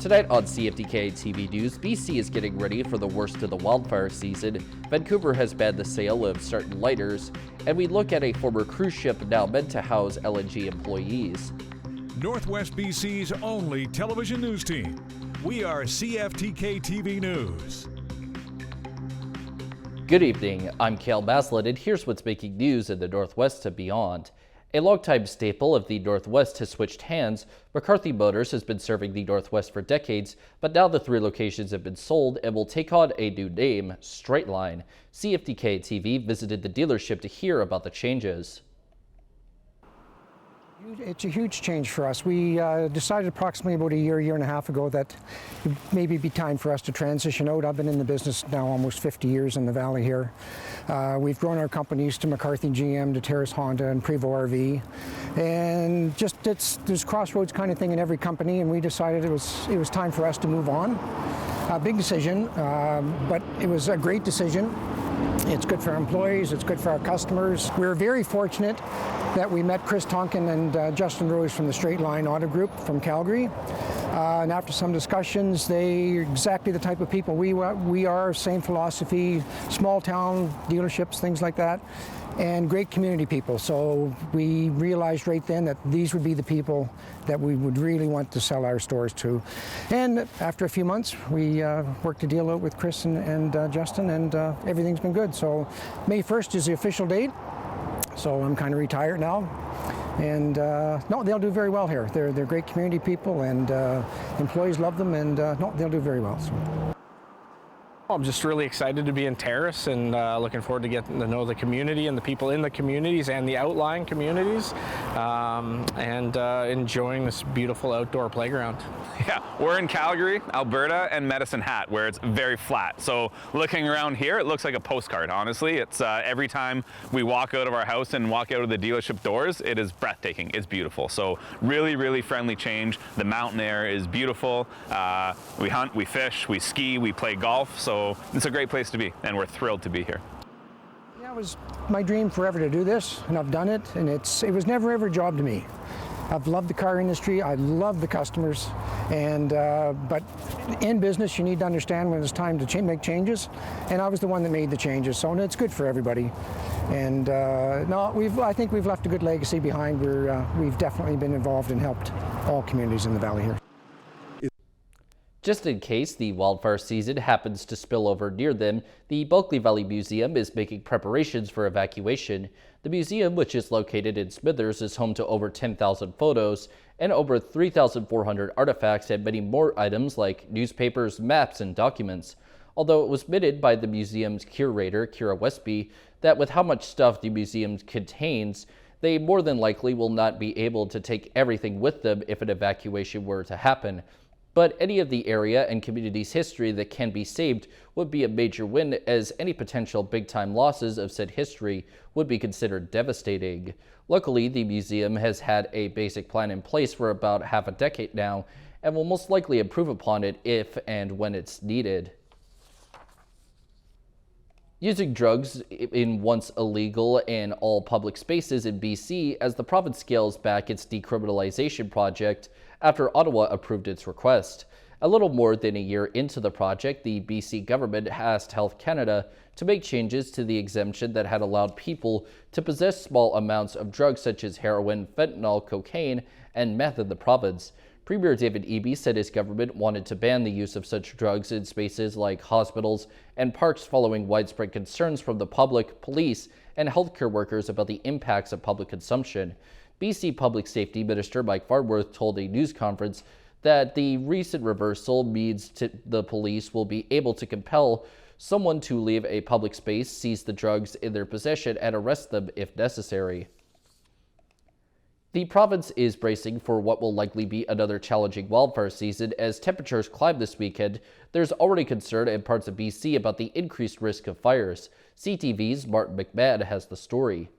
Tonight on CFTK-TV News, BC is getting ready for the worst of the wildfire season. Vancouver has banned the sale of certain lighters, and we look at a former cruise ship now meant to house LNG employees. Northwest BC's only television news team. We are CFTK-TV News. Good evening, I'm Cale Maslin, and here's what's making news in the Northwest and beyond. A longtime staple of the Northwest has switched hands. McCarthy Motors has been serving the Northwest for decades, but now the 3 locations have been sold and will take on a new name, Straight Line. CFTK-TV visited the dealership to hear about the changes. It's a huge change for us. We decided approximately about a year and a half ago that it maybe be time for us to transition out. I've been in the business now almost 50 years in the valley here. We've grown our companies to McCarthy GM, to Terrace Honda, and Prevost RV, and just there's crossroads kind of thing in every company, and we decided it was time for us to move on. A big decision, but it was a great decision. It's good for our employees, it's good for our customers. We're very fortunate that we met Chris Tonkin and Justin Rose from the Straight Line Auto Group from Calgary. And after some discussions, they're exactly the type of people we are, same philosophy, small town dealerships, things like that, and great community people. So we realized right then that these would be the people that we would really want to sell our stores to. And after a few months, we worked a deal out with Chris and Justin, and everything's been good. So May 1st is the official date. So I'm kind of retired now. And no, they'll do very well here. They're great community people, and employees love them, and no, they'll do very well. So. I'm just really excited to be in Terrace, and looking forward to getting to know the community and the people in the communities and the outlying communities, and enjoying this beautiful outdoor playground. Yeah, we're in Calgary, Alberta, and Medicine Hat, where it's very flat. So looking around here, it looks like a postcard, honestly. It's every time we walk out of our house and walk out of the dealership doors, it is breathtaking. It's beautiful. So really, really friendly change. The mountain air is beautiful. We hunt, we fish, we ski, we play golf. So it's a great place to be, and we're thrilled to be here. Yeah, it was my dream forever to do this, and I've done it, and it was never ever a job to me. I've loved the car industry, I love the customers, and but in business you need to understand when it's time to make changes, and I was the one that made the changes, so it's good for everybody. And no, I think we've left a good legacy behind. We've definitely been involved and helped all communities in the valley here. Just in case the wildfire season happens to spill over near them, the Bulkley Valley Museum is making preparations for evacuation. The museum, which is located in Smithers, is home to over 10,000 photos and over 3,400 artifacts and many more items like newspapers, maps, and documents. Although it was admitted by the museum's curator, Kira Westby, that with how much stuff the museum contains, they more than likely will not be able to take everything with them if an evacuation were to happen. But any of the area and community's history that can be saved would be a major win, as any potential big-time losses of said history would be considered devastating. Luckily, the museum has had a basic plan in place for about half a decade now, and will most likely improve upon it if and when it's needed. Using drugs in once illegal in all public spaces in BC as the province scales back its decriminalization project after Ottawa approved its request. A little more than a year into the project, the BC government asked Health Canada to make changes to the exemption that had allowed people to possess small amounts of drugs such as heroin, fentanyl, cocaine, and meth in the province. Premier David Eby said his government wanted to ban the use of such drugs in spaces like hospitals and parks following widespread concerns from the public, police, and healthcare workers about the impacts of public consumption. BC Public Safety Minister Mike Farnworth told a news conference that the recent reversal means the police will be able to compel someone to leave a public space, seize the drugs in their possession, and arrest them if necessary. The province is bracing for what will likely be another challenging wildfire season as temperatures climb this weekend. There's already concern in parts of BC about the increased risk of fires. CTV's Martin McMahon has the story.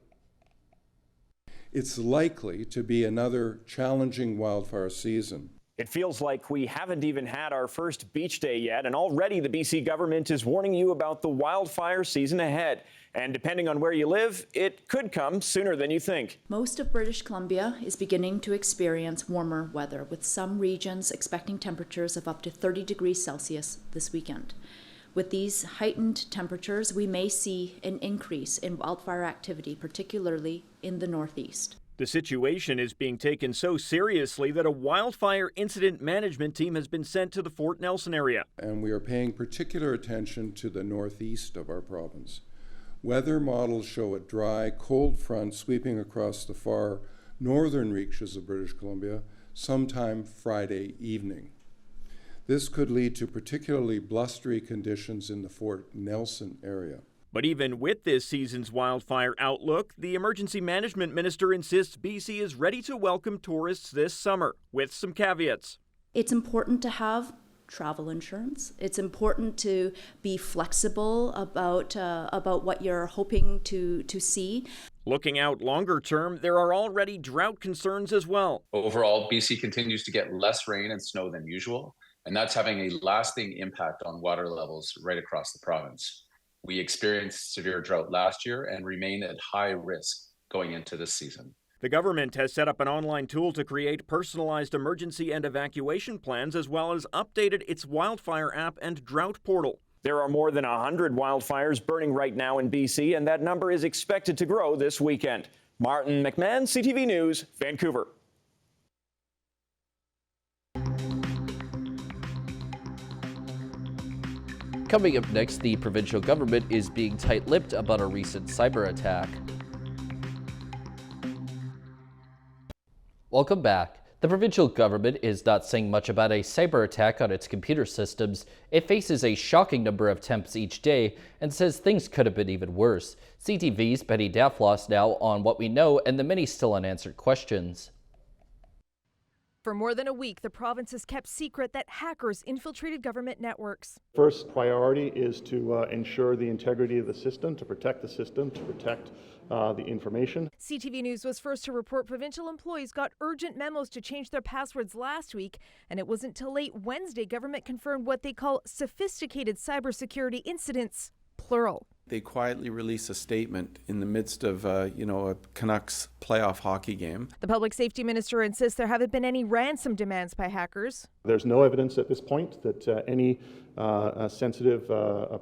It's likely to be another challenging wildfire season. It feels like we haven't even had our first beach day yet, and already the BC government is warning you about the wildfire season ahead. And depending on where you live, it could come sooner than you think. Most of British Columbia is beginning to experience warmer weather, with some regions expecting temperatures of up to 30 degrees Celsius this weekend. With these heightened temperatures, we may see an increase in wildfire activity, particularly in the northeast. The situation is being taken so seriously that a wildfire incident management team has been sent to the Fort Nelson area. And we are paying particular attention to the northeast of our province. Weather models show a dry, cold front sweeping across the far northern reaches of British Columbia sometime Friday evening. This could lead to particularly blustery conditions in the Fort Nelson area. But even with this season's wildfire outlook, the emergency management minister insists BC is ready to welcome tourists this summer, with some caveats. It's important to have travel insurance. It's important to be flexible about what you're hoping to see. Looking out longer term, there are already drought concerns as well. Overall, BC continues to get less rain and snow than usual, and that's having a lasting impact on water levels right across the province. We experienced severe drought last year and remain at high risk going into this season. The government has set up an online tool to create personalized emergency and evacuation plans, as well as updated its wildfire app and drought portal. There are more than 100 wildfires burning right now in BC, and that number is expected to grow this weekend. Martin McMahon, CTV News, Vancouver. Coming up next, the provincial government is being tight-lipped about a recent cyber attack. Welcome back. The provincial government is not saying much about a cyber attack on its computer systems. It faces a shocking number of attempts each day and says things could have been even worse. CTV's Penny Daflos now on what we know and the many still unanswered questions. For more than a week, the province has kept secret that hackers infiltrated government networks. First priority is to ensure the integrity of the system, to protect the system, to protect the information. CTV News was first to report provincial employees got urgent memos to change their passwords last week, and it wasn't till late Wednesday government confirmed what they call sophisticated cybersecurity incidents, plural. They quietly release a statement in the midst of, a Canucks playoff hockey game. The public safety minister insists there haven't been any ransom demands by hackers. There's no evidence at this point that any sensitive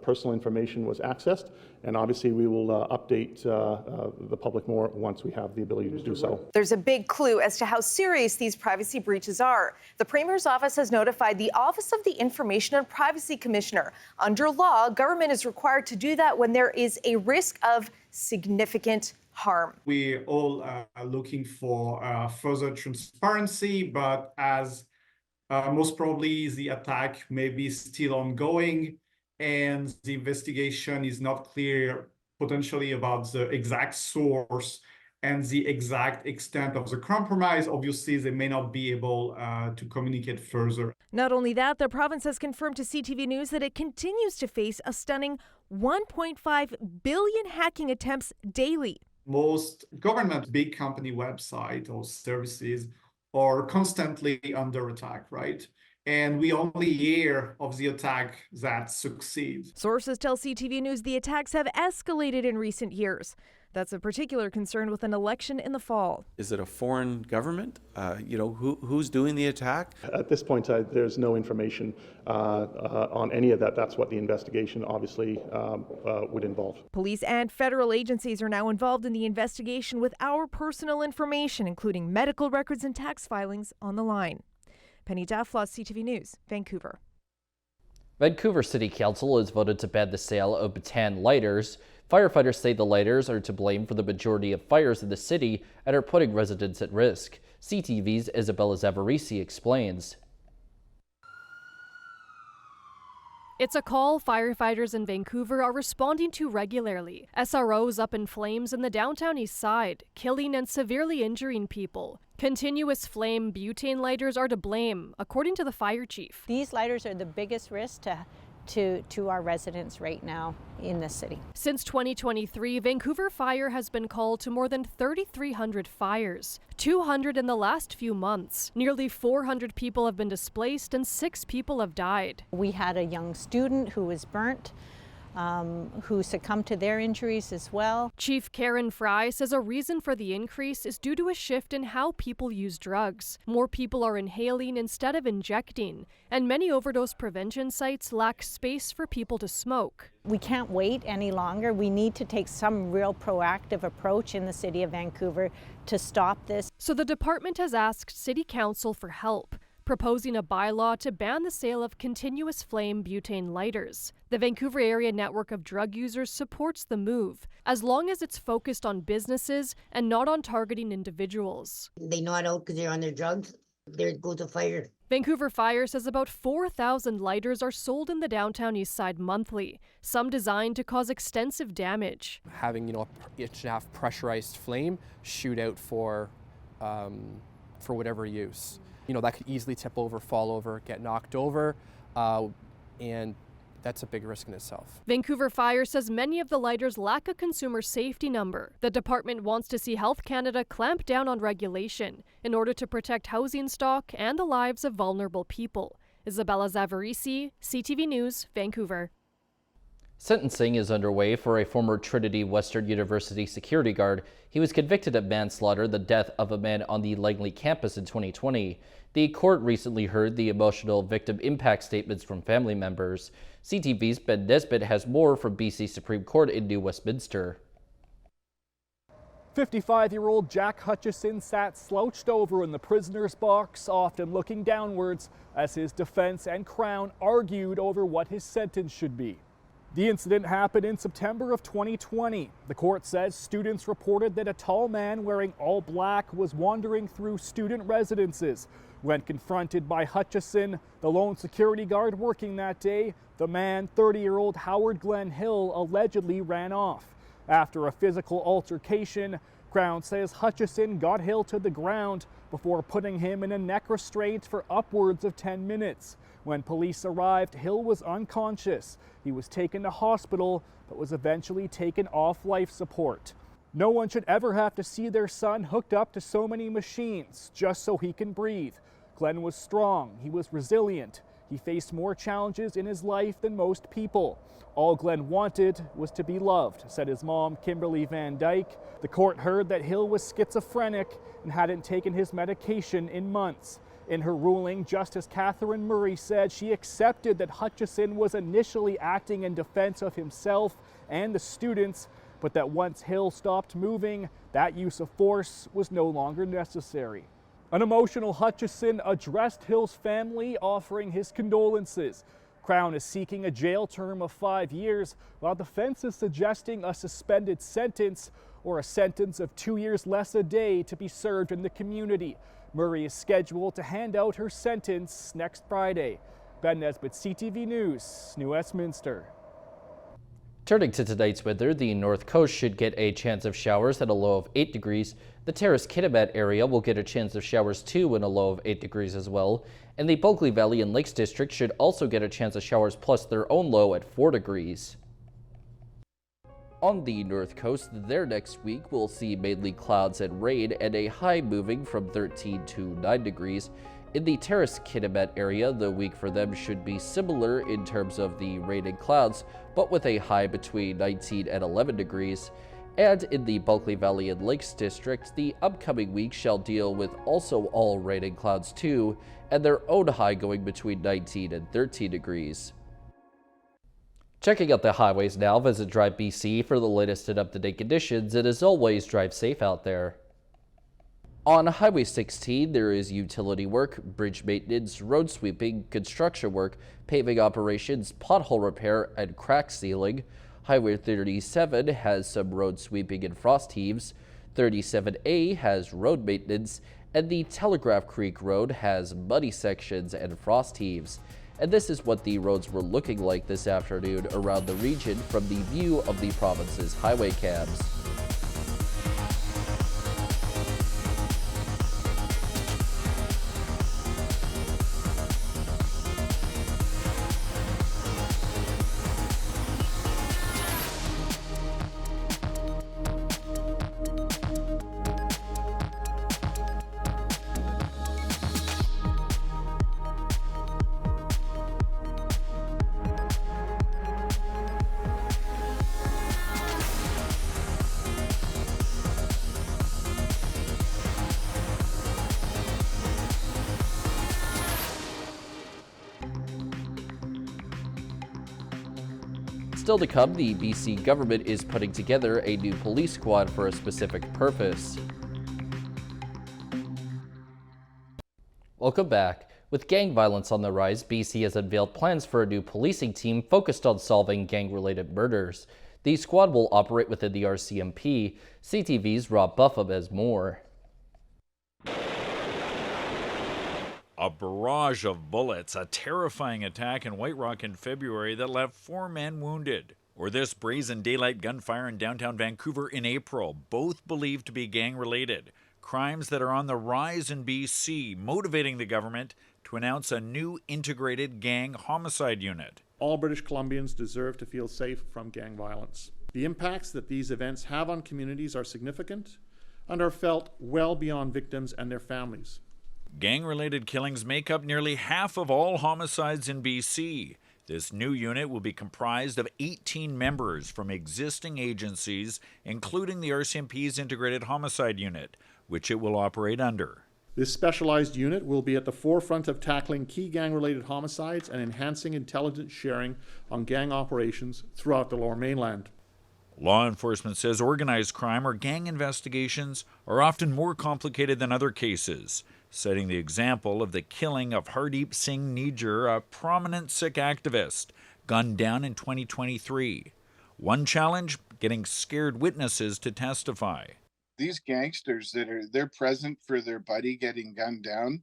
personal information was accessed, and obviously we will update the public more once we have the ability to do so. There's a big clue as to how serious these privacy breaches are. The Premier's office has notified the Office of the Information and Privacy Commissioner. Under law, government is required to do that when there is a risk of significant harm. We all are looking for further transparency, but as most probably the attack may be still ongoing and the investigation is not clear potentially about the exact source and the exact extent of the compromise, obviously they may not be able to communicate further. Not only that, the province has confirmed to CTV News that it continues to face a stunning 1.5 billion hacking attempts daily. Most government big company websites or services are constantly under attack, right? And we only hear of the attack that succeeds. Sources tell CTV News the attacks have escalated in recent years. That's a particular concern with an election in the fall. Is it a foreign government? Who's doing the attack? At this point, there's no information on any of that. That's what the investigation obviously would involve. Police and federal agencies are now involved in the investigation with our personal information, including medical records and tax filings, on the line. Penny Daflos, CTV News, Vancouver. Vancouver City Council has voted to ban the sale of Bataan lighters. Firefighters say the lighters are to blame for the majority of fires in the city and are putting residents at risk. CTV's Isabella Zavarisi explains. It's a call firefighters in Vancouver are responding to regularly. SROs up in flames in the downtown east side, killing and severely injuring people. Continuous flame butane lighters are to blame, according to the fire chief. These lighters are the biggest risk to our residents right now in the city. Since 2023, Vancouver Fire has been called to more than 3,300 fires, 200 in the last few months. Nearly 400 people have been displaced and 6 people have died. We had a young student who was burnt who succumbed to their injuries as well. Chief Karen Fry says a reason for the increase is due to a shift in how people use drugs. More people are inhaling instead of injecting, and many overdose prevention sites lack space for people to smoke. We can't wait any longer. We need to take some real proactive approach in the City of Vancouver to stop this. So the department has asked City Council for help, proposing a bylaw to ban the sale of continuous flame butane lighters. The Vancouver area network of drug users supports the move, as long as it's focused on businesses and not on targeting individuals. They know it out because they're on their drugs. There goes a fire. Vancouver Fire says about 4,000 lighters are sold in the downtown east side monthly, some designed to cause extensive damage. Having, an inch-and-a-half pressurized flame shoot out for whatever use. That could easily tip over, fall over, get knocked over, and that's a big risk in itself. Vancouver Fire says many of the lighters lack a consumer safety number. The department wants to see Health Canada clamp down on regulation in order to protect housing stock and the lives of vulnerable people. Isabella Zavarisi, CTV News, Vancouver. Sentencing is underway for a former Trinity Western University security guard. He was convicted of manslaughter, the death of a man on the Langley campus in 2020. The court recently heard the emotional victim impact statements from family members. CTV's Ben Nesbitt has more from BC Supreme Court in New Westminster. 55-year-old Jack Hutchison sat slouched over in the prisoner's box, often looking downwards, as his defense and Crown argued over what his sentence should be. The incident happened in September of 2020. The court says students reported that a tall man wearing all black was wandering through student residences. When confronted by Hutchison, the lone security guard working that day, the man, 30-year-old Howard Glenn Hill, allegedly ran off. After a physical altercation, Crown says Hutchison got Hill to the ground before putting him in a neck restraint for upwards of 10 minutes. When police arrived, Hill was unconscious. He was taken to hospital, but was eventually taken off life support. No one should ever have to see their son hooked up to so many machines just so he can breathe. Glenn was strong. He was resilient. He faced more challenges in his life than most people. All Glenn wanted was to be loved, said his mom, Kimberly Van Dyke. The court heard that Hill was schizophrenic and hadn't taken his medication in months. In her ruling, Justice Catherine Murray said she accepted that Hutchison was initially acting in defense of himself and the students, but that once Hill stopped moving, that use of force was no longer necessary. An emotional Hutchison addressed Hill's family, offering his condolences. Crown is seeking a jail term of 5 years, while defense is suggesting a suspended sentence or a sentence of 2 years less a day to be served in the community. Murray is scheduled to hand out her sentence next Friday. Ben Nesbitt, CTV News, New Westminster. Turning to tonight's weather, the North Coast should get a chance of showers at a low of 8 degrees. The Terrace-Kitimat area will get a chance of showers too and a low of 8 degrees as well. And the Bulkley Valley and Lakes District should also get a chance of showers plus their own low at 4 degrees. On the North Coast, there next week we'll see mainly clouds and rain and a high moving from 13 to 9 degrees. In the Terrace-Kitimat area, the week for them should be similar in terms of the rain and clouds, but with a high between 19 and 11 degrees. And in the Bulkley Valley and Lakes District, the upcoming week shall deal with also all rain and clouds too, and their own high going between 19 and 13 degrees. Checking out the highways now, visit Drive BC for the latest and up-to-date conditions, and as always, drive safe out there. On Highway 16, there is utility work, bridge maintenance, road sweeping, construction work, paving operations, pothole repair, and crack sealing. Highway 37 has some road sweeping and frost heaves. 37A has road maintenance, and the Telegraph Creek Road has muddy sections and frost heaves. And this is what the roads were looking like this afternoon around the region from the view of the province's highway cams. Still to come, the BC government is putting together a new police squad for a specific purpose. Welcome back. With gang violence on the rise, BC has unveiled plans for a new policing team focused on solving gang-related murders. The squad will operate within the RCMP. CTV's Rob Buffum has more. A barrage of bullets, a terrifying attack in White Rock in February that left 4 men wounded. Or this brazen daylight gunfire in downtown Vancouver in April, both believed to be gang-related. Crimes that are on the rise in BC, motivating the government to announce a new integrated gang homicide unit. All British Columbians deserve to feel safe from gang violence. The impacts that these events have on communities are significant and are felt well beyond victims and their families. Gang-related killings make up nearly half of all homicides in BC. This new unit will be comprised of 18 members from existing agencies, including the RCMP's Integrated Homicide Unit, which it will operate under. This specialized unit will be at the forefront of tackling key gang-related homicides and enhancing intelligence sharing on gang operations throughout the Lower Mainland. Law enforcement says organized crime or gang investigations are often more complicated than other cases, citing the example of the killing of Hardeep Singh Nijjar, a prominent Sikh activist, gunned down in 2023. One challenge, getting scared witnesses to testify. These gangsters they're present for their buddy getting gunned down,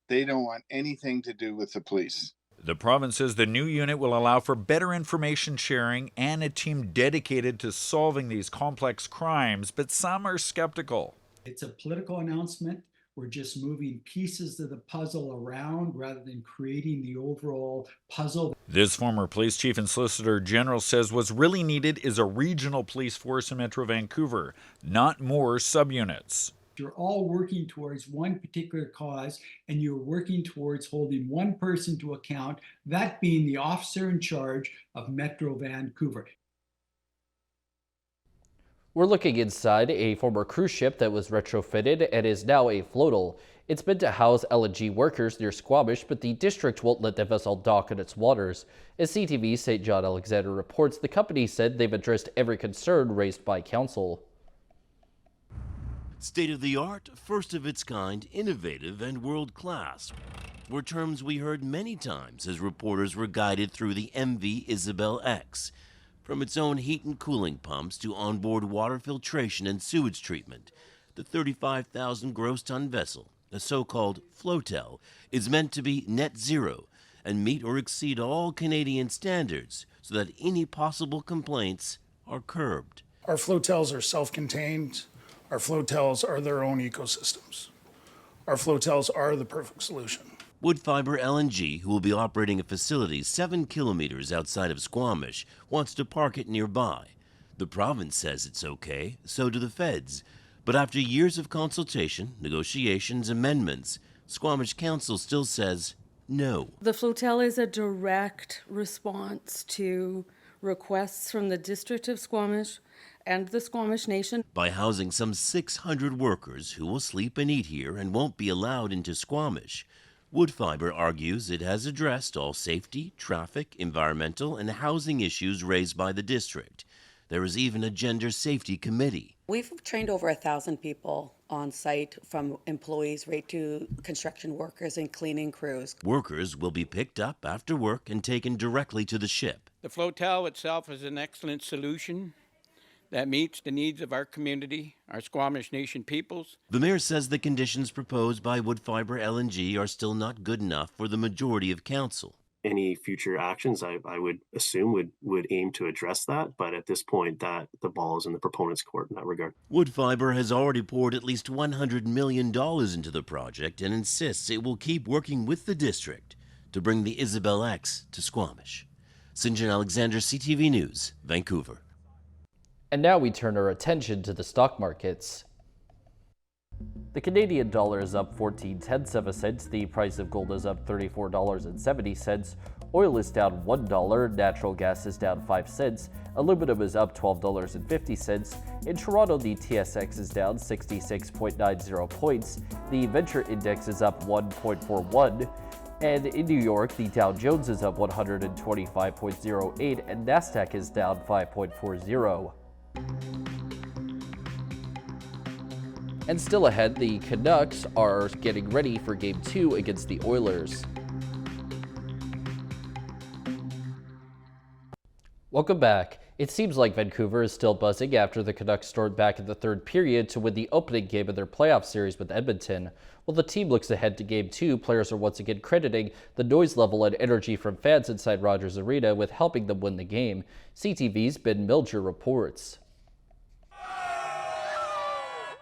they don't want anything to do with the police. The province says the new unit will allow for better information sharing and a team dedicated to solving these complex crimes, but some are skeptical. It's a political announcement. We're just moving pieces of the puzzle around rather than creating the overall puzzle. This former police chief and solicitor general says what's really needed is a regional police force in Metro Vancouver, not more subunits. You're all working towards one particular cause, and you're working towards holding one person to account, that being the officer in charge of Metro Vancouver. We're looking inside a former cruise ship that was retrofitted and is now a floatal. It's meant to house LNG workers near Squamish, but the district won't let the vessel dock in its waters. As CTV's St. John Alexander reports, the company said they've addressed every concern raised by council. State-of-the-art, first-of-its-kind, innovative, and world-class were terms we heard many times as reporters were guided through the MV Isabel X. From its own heat and cooling pumps to onboard water filtration and sewage treatment, the 35,000 gross ton vessel, a so-called flotel, is meant to be net zero and meet or exceed all Canadian standards so that any possible complaints are curbed. Our flotels are self-contained. Our flotels are their own ecosystems. Our flotels are the perfect solution. Woodfibre LNG, who will be operating a facility 7 kilometers outside of Squamish, wants to park it nearby. The province says it's okay, so do the feds. But after years of consultation, negotiations, amendments, Squamish Council still says no. The flotel is a direct response to requests from the District of Squamish and the Squamish Nation. By housing some 600 workers who will sleep and eat here and won't be allowed into Squamish, Woodfibre argues it has addressed all safety, traffic, environmental, and housing issues raised by the district. There is even a gender safety committee. We've trained over 1,000 people on site, from employees right to construction workers and cleaning crews. Workers will be picked up after work and taken directly to the ship. The flotel itself is an excellent solution that meets the needs of our community, our Squamish Nation peoples. The mayor says the conditions proposed by Woodfibre LNG are still not good enough for the majority of council. Any future actions, I would assume, would aim to address that, but at this point, that the ball is in the proponent's court in that regard. Woodfibre has already poured at least $100 million into the project and insists it will keep working with the district to bring the Isabel X to Squamish. St. John Alexander, CTV News, Vancouver. And now we turn our attention to the stock markets. The Canadian dollar is up 14/10 of a cent. The price of gold is up $34.70. Oil is down $1. Natural gas is down 5 cents. Aluminum is up $12.50. In Toronto, the TSX is down 66.90 points. The Venture Index is up 1.41. And in New York, the Dow Jones is up 125.08 and Nasdaq is down 5.40. And still ahead, the Canucks are getting ready for Game 2 against the Oilers. Welcome back. It seems like Vancouver is still buzzing after the Canucks stormed back in the third period to win the opening game of their playoff series with Edmonton. While the team looks ahead to Game 2, players are once again crediting the noise level and energy from fans inside Rogers Arena with helping them win the game. CTV's Ben Milger reports.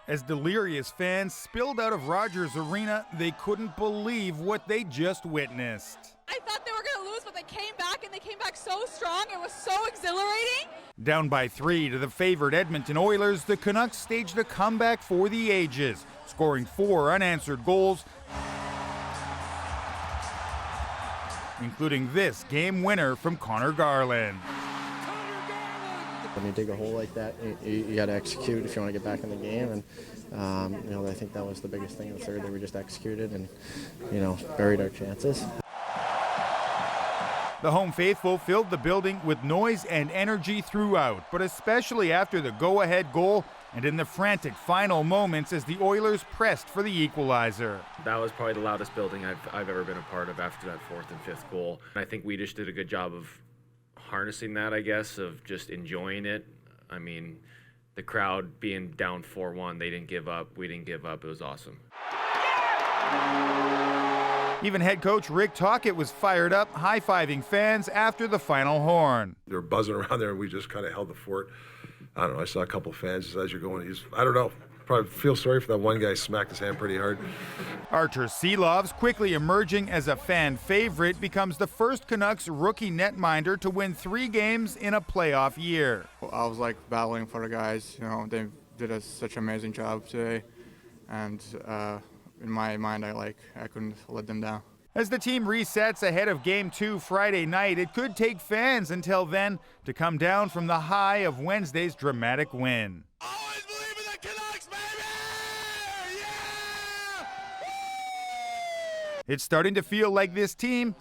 As delirious fans spilled out of Rogers Arena, they couldn't believe what they just witnessed. I thought they were going to lose, but they came back, and they came back so strong. It was so exhilarating. Down by 3 to the favored Edmonton Oilers, the Canucks staged a comeback for the ages, scoring 4 unanswered goals, including this game winner from Connor Garland. When you dig a hole like that, you got to execute if you want to get back in the game. And I think that was the biggest thing in the third, that we just executed and buried our chances. The home faithful filled the building with noise and energy throughout, but especially after the go-ahead goal and in the frantic final moments as the Oilers pressed for the equalizer. That was probably the loudest building I've ever been a part of after that fourth and fifth goal. I think we just did a good job of harnessing that, I guess, of just enjoying it. I mean, the crowd being down 4-1, they didn't give up, we didn't give up, it was awesome. Even head coach Rick Tocchet was fired up, high-fiving fans after the final horn. They were buzzing around there, and we just kind of held the fort. I don't know, I saw a couple of fans as you're going, I don't know, probably feel sorry for that one guy, smacked his hand pretty hard. Artur Silovs, quickly emerging as a fan favorite, becomes the first Canucks rookie netminder to win 3 games in a playoff year. I was battling for the guys, they did such an amazing job today, and in my mind, I couldn't let them down. As the team resets ahead of Game 2 Friday night, it could take fans until then to come down from the high of Wednesday's dramatic win. Always believe in the Canucks, baby! Yeah! It's starting to feel like this team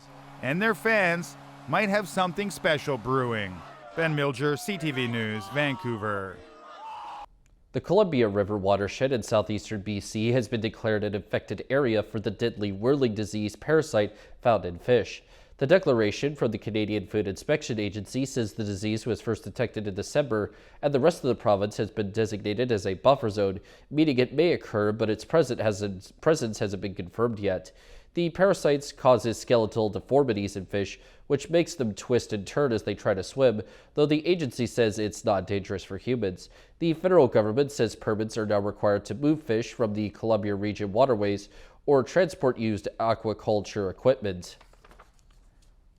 and their fans might have something special brewing. Ben Milger, CTV News, Vancouver. The Columbia River watershed in southeastern BC has been declared an infected area for the deadly whirling disease parasite found in fish. The declaration from the Canadian Food Inspection Agency says the disease was first detected in December, and the rest of the province has been designated as a buffer zone, meaning it may occur, but its presence hasn't been confirmed yet. The parasite causes skeletal deformities in fish, which makes them twist and turn as they try to swim, though the agency says it's not dangerous for humans. The federal government says permits are now required to move fish from the Columbia region waterways or transport used aquaculture equipment.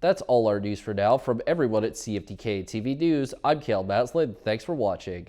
That's all our news for now. From everyone at CFTK-TV News, I'm Cale Maslin. Thanks for watching.